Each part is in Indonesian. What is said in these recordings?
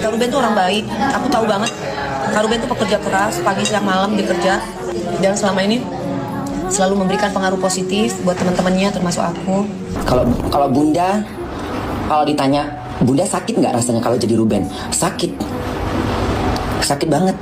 Kak Ruben tuh orang baik, aku tahu banget. Kak Ruben tuh pekerja keras, pagi siang malam dia kerja, dan selama ini selalu memberikan pengaruh positif buat teman-temannya termasuk aku. Kalau Bunda, kalau ditanya Bunda sakit nggak rasanya kalau jadi Ruben? Sakit banget.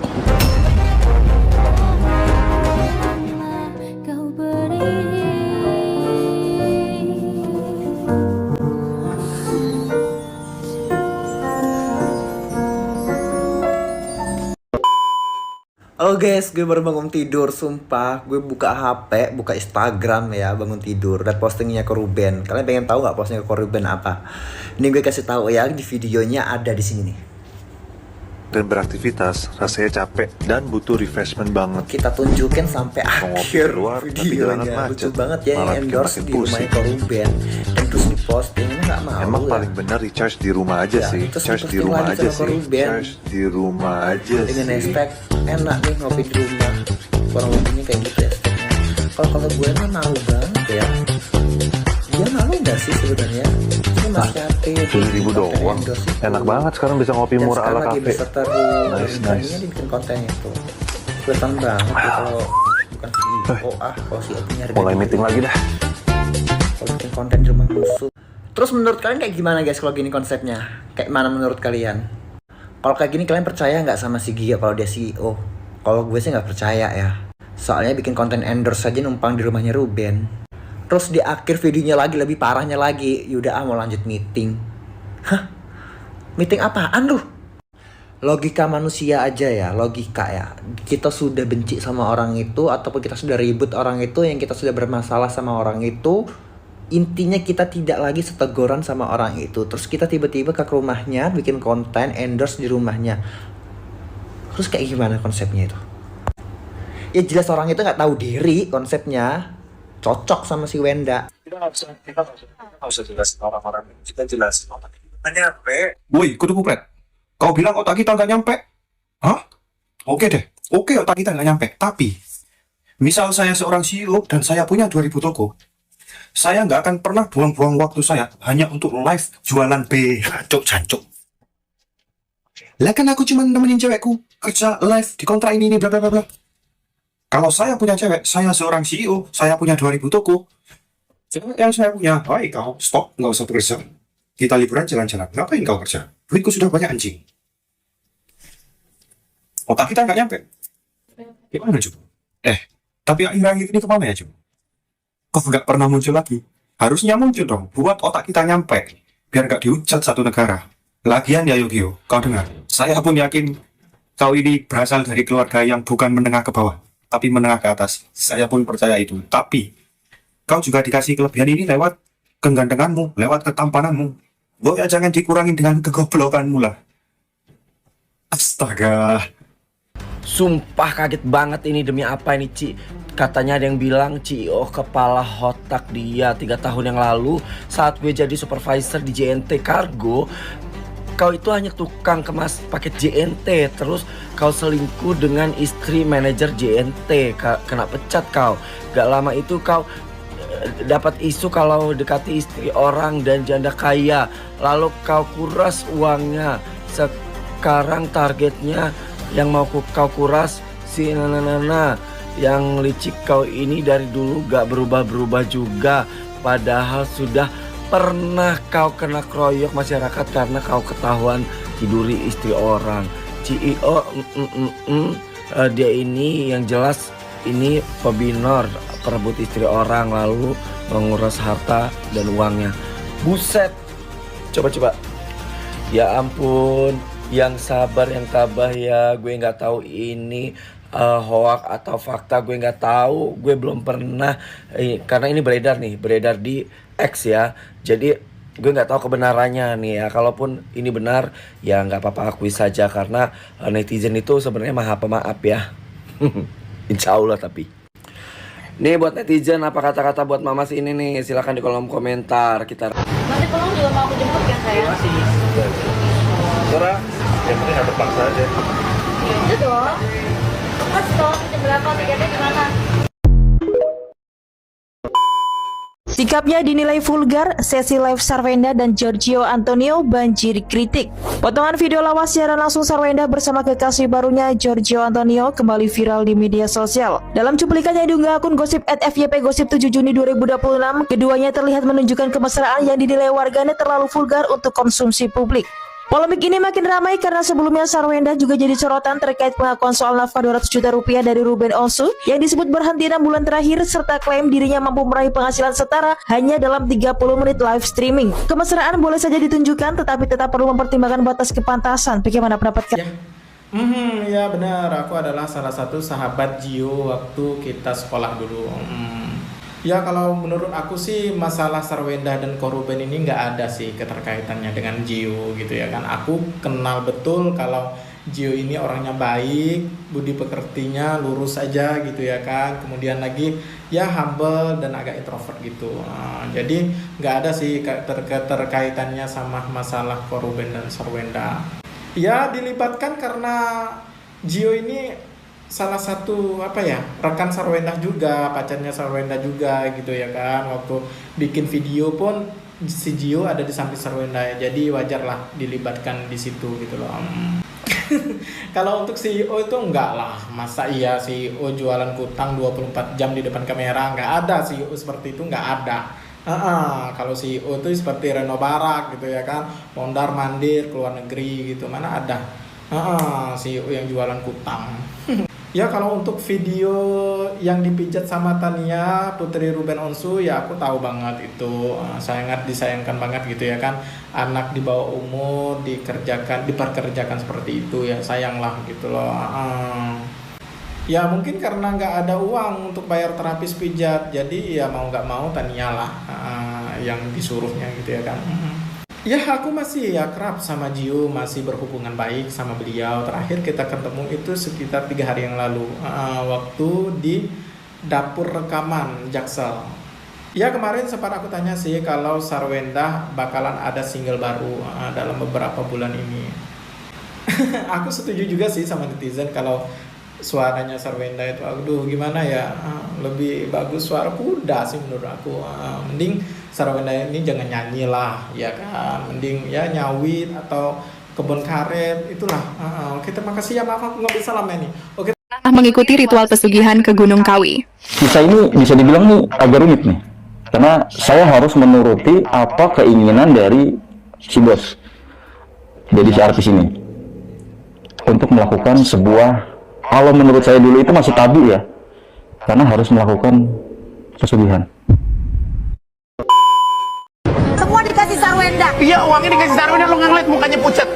Halo guys, gue baru bangun tidur, sumpah. Gue buka HP, buka Instagram ya, bangun tidur. Dan postingnya ke Ruben. Kalian pengen tahu nggak postingnya ke Ruben apa? Ini gue kasih tahu ya, di videonya ada di sini nih. Dan beraktivitas, rasanya capek dan butuh refreshment banget. Kita tunjukin sampai Mau ngopi akhir keluar, tapi jalanan videonya. Lucu macet. banget ya, Malah yang bikin endorse makin di rumahnya pusing. ke Ruben. Dan terus diposting, ini nggak mau Emang ya. paling benar recharge di rumah aja Ya, sih. terus Charge di posting rumah lagi aja sama sih. Ruben. Charge di rumah aja Dengan sih. hashtag enak nih ngopi di rumah. Kurang lebihnya kayak gitu ya. Kalau gue mah malu banget ya. Dia malu nggak sih sebenarnya? Ini masih hati. 7.000 doang. Enak banget sekarang bisa ngopi Dan murah ala sekarang lagi kafe. bisa terus. Nice. Dia bikin konten itu. Gue tahu banget ya kalau bukan CEO kalau CEO punya harga Mulai diri. meeting lagi dah. Kalau bikin konten di rumah musuh. Terus menurut kalian kayak gimana guys kalau gini konsepnya? Kayak mana menurut kalian? Kalau kayak gini kalian percaya nggak sama si Gia kalau dia CEO? Kalau gue sih nggak percaya ya. Soalnya bikin konten endorse saja numpang di rumahnya Ruben. Terus di akhir videonya lagi lebih parahnya lagi. Yaudah mau lanjut meeting. Hah? Meeting apaan lu? Logika manusia aja ya, logika ya. Kita sudah benci sama orang itu ataupun kita sudah ribut orang itu, yang kita sudah bermasalah sama orang itu, intinya kita tidak lagi seteguran sama orang itu. Terus kita tiba-tiba ke rumahnya bikin konten endorse di rumahnya. Terus kayak gimana konsepnya itu? Ya jelas orang itu nggak tahu diri konsepnya. Cocok sama si Wenda. Kita nggak usah jelasin orang-orang, kita jelasin otak kita nyampe. Woi, kutu kupret. Kau bilang otak kita nggak nyampe? Hah? Oke deh. Oke, otak kita nggak nyampe. Tapi, misal saya seorang CEO dan saya punya 2000 toko, saya nggak akan pernah buang-buang waktu saya hanya untuk live jualan jancuk. Lah kan aku cuma nemenin cewekku kerja live di kontra ini bla bla bla bla. Kalau saya punya cewek, saya seorang CEO, saya punya 2000 toko. Cewek yang saya punya, hai kau, stop, nggak usah bekerja. Kita liburan jalan-jalan, ngapain kau kerja? Duitku sudah banyak anjing. Otak kita nggak nyampe. Gimana coba? Tapi akhir-akhir ini kemana ya coba? Kok nggak pernah muncul lagi? Harusnya muncul dong, buat otak kita nyampe. Biar nggak dihujat satu negara. Lagian ya Yogyo, kau dengar. Saya pun yakin kau ini berasal dari keluarga yang bukan menengah ke bawah, tapi menengah ke atas. Saya pun percaya itu. Tapi, kau juga dikasih kelebihan ini lewat kegantenganmu, lewat ketampananmu. Ya jangan dikurangin dengan kegoblokanmu lah. Astaga. Sumpah kaget banget ini, demi apa ini Ci? Katanya ada yang bilang CEO kepala otak dia 3 tahun yang lalu saat gue jadi supervisor di JNT Cargo. Kau itu hanya tukang kemas paket JNT, terus kau selingkuh dengan istri manajer JNT, kena pecat kau. Gak lama itu kau dapat isu kalau dekati istri orang dan janda kaya, lalu kau kuras uangnya. Sekarang targetnya yang mau kau kuras si Nana. Yang licik kau ini dari dulu gak berubah-berubah juga, padahal sudah pernah kau kena kroyok masyarakat karena kau ketahuan tiduri istri orang. CEO dia ini yang jelas ini pebinor, perebut istri orang lalu menguras harta dan uangnya. Buset. Coba. Ya ampun, yang sabar yang tabah ya. Gue nggak tahu ini hoak atau fakta, gue nggak tahu. Gue belum pernah karena ini beredar di X ya. Jadi gue nggak tahu kebenarannya nih ya. Kalaupun ini benar ya nggak apa-apa, akui saja karena netizen itu sebenarnya maha pemaaf ya. Insya Allah. Tapi nih buat netizen, apa kata-kata buat mamas ini nih, silakan di kolom komentar. Kita Nanti pulang juga mau aku jemput kan saya? Surah, yang penting nggak terpaksa aja. Itu dong. Mas, tolong jam berapa? Tiketnya di mana? Sikapnya dinilai vulgar, sesi live Sarwenda dan Giorgio Antonio banjiri kritik. Potongan video lawas siaran langsung Sarwenda bersama kekasih barunya Giorgio Antonio kembali viral di media sosial. Dalam cuplikan yang diunggah akun gosip @FYP Gosip 7 Juni 2026, keduanya terlihat menunjukkan kemesraan yang dinilai warganet terlalu vulgar untuk konsumsi publik. Polemik ini makin ramai karena sebelumnya Sarwenda juga jadi sorotan terkait pengakuan soal nafkah 200 juta rupiah dari Ruben Onsu yang disebut berhenti 6 bulan terakhir serta klaim dirinya mampu meraih penghasilan setara hanya dalam 30 menit live streaming. Kemesraan boleh saja ditunjukkan tetapi tetap perlu mempertimbangkan batas kepantasan. Bagaimana pendapat kalian? Ya benar, aku adalah salah satu sahabat Gio waktu kita sekolah dulu. Ya kalau menurut aku sih masalah Sarwenda dan Ko Ruben ini nggak ada sih keterkaitannya dengan Gio gitu ya kan. Aku kenal betul kalau Gio ini orangnya baik, budi pekertinya lurus aja gitu ya kan. Kemudian lagi ya humble dan agak introvert gitu. Jadi nggak ada sih keterkaitannya sama masalah Ko Ruben dan Sarwenda. Ya dilibatkan karena Gio ini salah satu rekan Sarwenda juga, pacarnya Sarwenda juga gitu ya kan. Waktu bikin video pun si Gio ada di samping Sarwenda, jadi wajar lah dilibatkan di situ gitu loh. Kalau untuk CEO itu enggak lah, masa iya CEO jualan kutang 24 jam di depan kamera? Enggak ada CEO seperti itu, enggak ada. Kalau CEO itu seperti Reno Barak gitu ya kan, mondar mandir keluar negeri gitu, mana ada CEO yang jualan kutang. Ya kalau untuk video yang dipijat sama Tania putri Ruben Onsu, ya aku tahu banget itu sangat disayangkan banget gitu ya kan, anak di bawah umur diperkerjakan seperti itu, ya sayang lah gitu loh. Ya mungkin karena nggak ada uang untuk bayar terapis pijat, jadi ya mau nggak mau Tania lah yang disuruhnya gitu ya kan. Ya aku masih akrab sama Gio, masih berhubungan baik sama beliau. Terakhir kita ketemu itu sekitar 3 hari yang lalu, waktu di dapur rekaman Jaksel. Ya kemarin sempat aku tanya sih kalau Sarwenda bakalan ada single baru dalam beberapa bulan ini. Aku setuju juga sih sama netizen kalau suaranya Sarwenda itu, aduh gimana ya, lebih bagus suara kuda sih menurut aku. Mending Sarwenda ini jangan nyanyi lah ya kan, mending ya nyawit atau kebun karet itulah. Oke, terima kasih ya, maaf aku nggak bisa lama ini. Oke. Mengikuti ritual pesugihan ke Gunung Kawi. Kisah ini bisa dibilang nih agak rumit nih, karena saya harus menuruti apa keinginan dari si bos, jadi si artis ini, untuk melakukan sebuah, kalau menurut saya dulu itu masih tabu ya, karena harus melakukan pesugihan. Semua dikasih Sarwenda. Iya, uangnya dikasih Sarwenda, lu ngeliat mukanya pucat.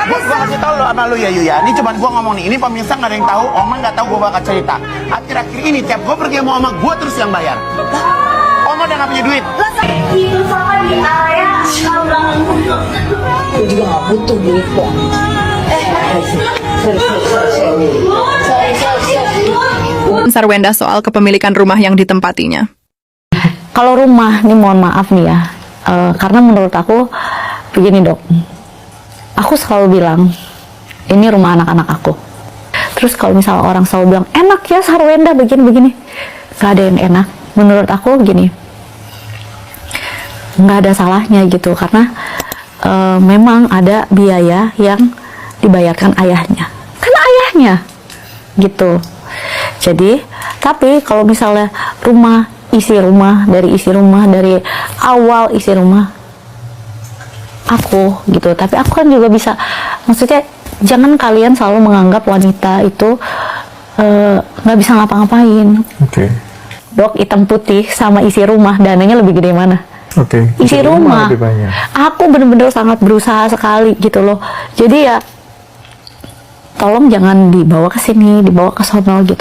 Gua kasih tau lo sama lu ya Yuya, ini cuman gua ngomong nih, ini pemirsa nggak ada yang tahu, Oma nggak tahu gua bakal cerita. Akhir-akhir ini tiap gua pergi sama Oma, gua terus yang bayar. Oma udah nggak punya duit. Itu sama di area. Gue juga nggak butuh duit kok. Sarwenda soal kepemilikan rumah yang ditempatinya. Kalau rumah, nih mohon maaf nih ya, karena menurut aku begini dok, aku selalu bilang ini rumah anak-anak aku. Terus kalau misalnya orang selalu bilang enak ya Sarwenda begini-begini, gak ada yang enak. Menurut aku gini, nggak ada salahnya gitu, karena memang ada biaya yang dibayarkan ayahnya, karena ayahnya gitu. Jadi tapi kalau misalnya isi rumah dari awal isi rumah aku gitu, tapi aku kan juga bisa, maksudnya jangan kalian selalu menganggap wanita itu nggak bisa ngapa-ngapain. Oke. Dok, hitam putih sama isi rumah, dananya lebih gede mana? Oke. Isi rumah lebih banyak. Aku bener-bener sangat berusaha sekali gitu loh, jadi ya tolong jangan dibawa ke sini, dibawa ke sono gitu.